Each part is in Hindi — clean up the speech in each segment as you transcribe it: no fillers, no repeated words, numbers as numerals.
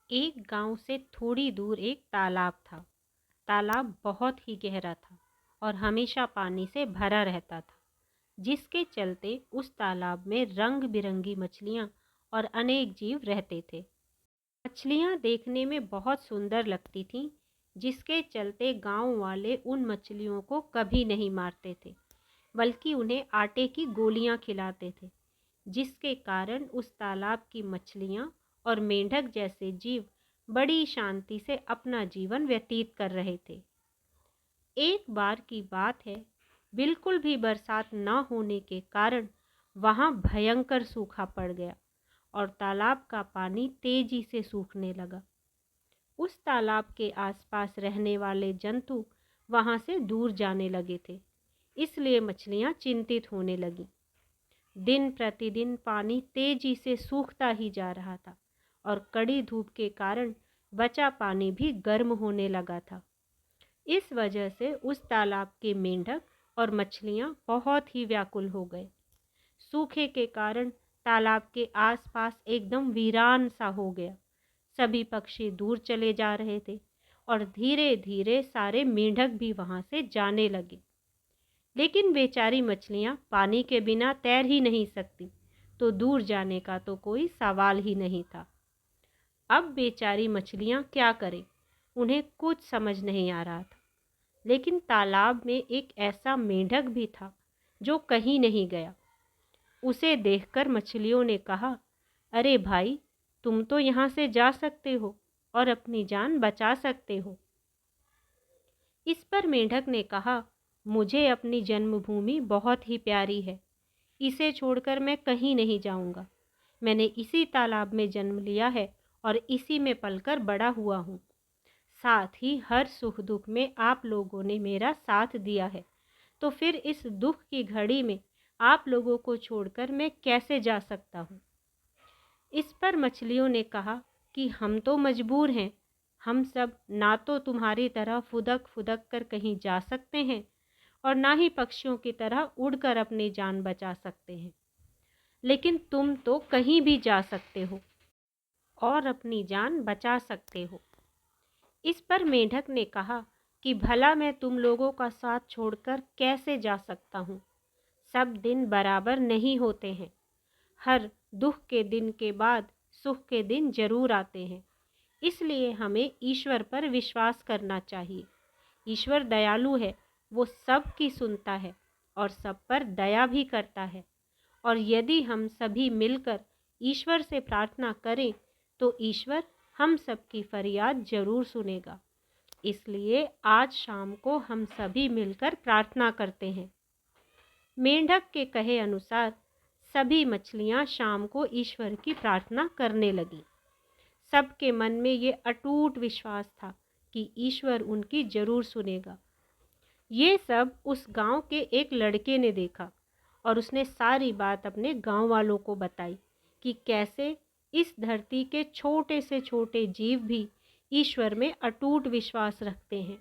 एक गांव से थोड़ी दूर एक तालाब था। तालाब बहुत ही गहरा था और हमेशा पानी से भरा रहता था, जिसके चलते उस तालाब में रंग बिरंगी मछलियां और अनेक जीव रहते थे। मछलियां देखने में बहुत सुंदर लगती थीं, जिसके चलते गांव वाले उन मछलियों को कभी नहीं मारते थे, बल्कि उन्हें आटे की गोलियां खिलाते थे, जिसके कारण उस तालाब की मछलियां और मेंढक जैसे जीव बड़ी शांति से अपना जीवन व्यतीत कर रहे थे। एक बार की बात है, बिल्कुल भी बरसात न होने के कारण वहां भयंकर सूखा पड़ गया और तालाब का पानी तेजी से सूखने लगा। उस तालाब के आसपास रहने वाले जंतु वहां से दूर जाने लगे थे, इसलिए मछलियां चिंतित होने लगीं। दिन प्रतिदिन पानी तेजी से सूखता ही जा रहा था और कड़ी धूप के कारण बचा पानी भी गर्म होने लगा था। इस वजह से उस तालाब के मेंढक और मछलियां बहुत ही व्याकुल हो गए। सूखे के कारण तालाब के आसपास एकदम वीरान सा हो गया। सभी पक्षी दूर चले जा रहे थे और धीरे धीरे सारे मेंढक भी वहां से जाने लगे। लेकिन बेचारी मछलियां पानी के बिना तैर ही नहीं सकती, तो दूर जाने का तो कोई सवाल ही नहीं था। अब बेचारी मछलियां क्या करें, उन्हें कुछ समझ नहीं आ रहा था। लेकिन तालाब में एक ऐसा मेंढक भी था जो कहीं नहीं गया। उसे देखकर मछलियों ने कहा, अरे भाई, तुम तो यहाँ से जा सकते हो और अपनी जान बचा सकते हो। इस पर मेंढक ने कहा, मुझे अपनी जन्मभूमि बहुत ही प्यारी है, इसे छोड़कर मैं कहीं नहीं जाऊंगा। मैंने इसी तालाब में जन्म लिया है और इसी में पलकर बड़ा हुआ हूँ। साथ ही हर सुख दुख में आप लोगों ने मेरा साथ दिया है, तो फिर इस दुख की घड़ी में आप लोगों को छोड़कर मैं कैसे जा सकता हूँ। इस पर मछलियों ने कहा कि हम तो मजबूर हैं, हम सब ना तो तुम्हारी तरह फुदक फुदक कर कहीं जा सकते हैं और ना ही पक्षियों की तरह उड़कर अपनी जान बचा सकते हैं, लेकिन तुम तो कहीं भी जा सकते हो और अपनी जान बचा सकते हो। इस पर मेंढक ने कहा कि भला मैं तुम लोगों का साथ छोड़कर कैसे जा सकता हूँ। सब दिन बराबर नहीं होते हैं, हर दुख के दिन के बाद सुख के दिन जरूर आते हैं। इसलिए हमें ईश्वर पर विश्वास करना चाहिए। ईश्वर दयालु है, वो सब की सुनता है और सब पर दया भी करता है। और यदि हम सभी मिलकर ईश्वर से प्रार्थना करें तो ईश्वर हम सबकी फरियाद जरूर सुनेगा। इसलिए आज शाम को हम सभी मिलकर प्रार्थना करते हैं। मेंढक के कहे अनुसार सभी मछलियां शाम को ईश्वर की प्रार्थना करने लगीं। सबके मन में ये अटूट विश्वास था कि ईश्वर उनकी जरूर सुनेगा। ये सब उस गांव के एक लड़के ने देखा और उसने सारी बात अपने गांव वालों को बताई कि कैसे इस धरती के छोटे से छोटे जीव भी ईश्वर में अटूट विश्वास रखते हैं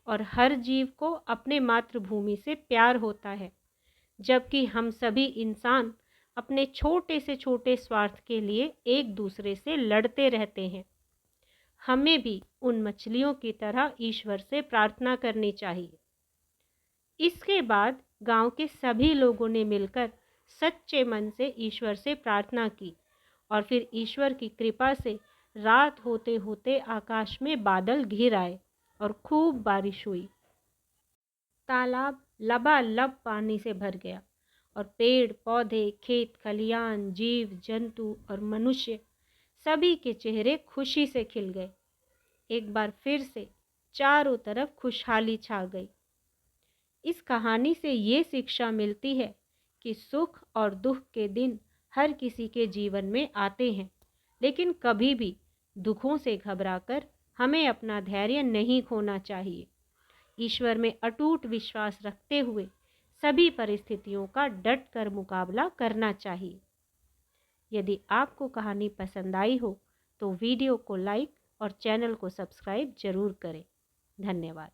और हर जीव को अपने मातृभूमि से प्यार होता है, जबकि हम सभी इंसान अपने छोटे से छोटे स्वार्थ के लिए एक दूसरे से लड़ते रहते हैं। हमें भी उन मछलियों की तरह ईश्वर से प्रार्थना करनी चाहिए। इसके बाद गांव के सभी लोगों ने मिलकर सच्चे मन से ईश्वर से प्रार्थना की और फिर ईश्वर की कृपा से रात होते होते आकाश में बादल घिर आए और खूब बारिश हुई। तालाब लबालब पानी से भर गया और पेड़ पौधे, खेत खलियान, जीव जंतु और मनुष्य सभी के चेहरे खुशी से खिल गए। एक बार फिर से चारों तरफ खुशहाली छा गई। इस कहानी से ये शिक्षा मिलती है कि सुख और दुख के दिन हर किसी के जीवन में आते हैं, लेकिन कभी भी दुखों से घबराकर हमें अपना धैर्य नहीं खोना चाहिए। ईश्वर में अटूट विश्वास रखते हुए सभी परिस्थितियों का डट कर मुकाबला करना चाहिए। यदि आपको कहानी पसंद आई हो तो वीडियो को लाइक और चैनल को सब्सक्राइब जरूर करें। धन्यवाद।